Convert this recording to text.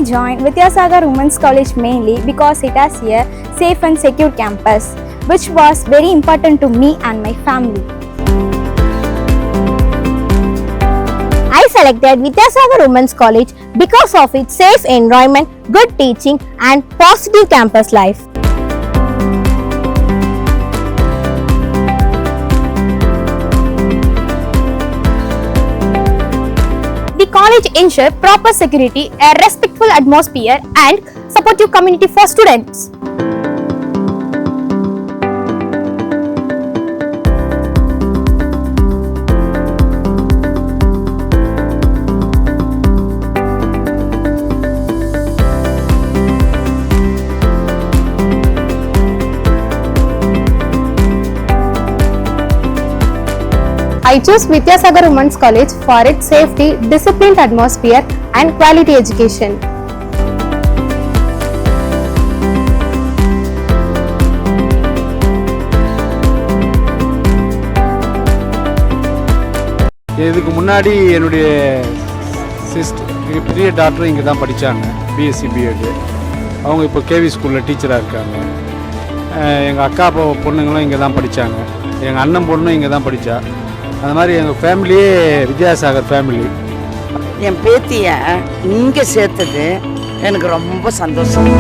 joined Vidyasagar Women's College mainly because it has a safe and secure campus, which was very important to me and my family. I selected Vidyasagar Women's College because of its safe environment, good teaching and positive campus life. The college ensures proper security, a respectful atmosphere and supportive community for students. I chose Vidyasagar Women's College for its safety, disciplined atmosphere and quality education. இதுக்கு முன்னாடி என்னுடைய பெரிய doctor இங்கே தான் படித்தாங்க, BSc BEd. அவங்க இப்போ KV ஸ்கூலில் டீச்சராக இருக்காங்க. எங்கள் அக்கா பொண்ணுங்களும் இங்கே தான் படித்தாங்க. எங்கள் அண்ணன் பொண்ணும் இங்கே தான் படித்தா. அது மாதிரி எங்கள் ஃபேமிலியே வித்யாசாகர் ஃபேமிலி. என் பேத்தியை இங்கே சேர்த்தது எனக்கு ரொம்ப சந்தோஷம்.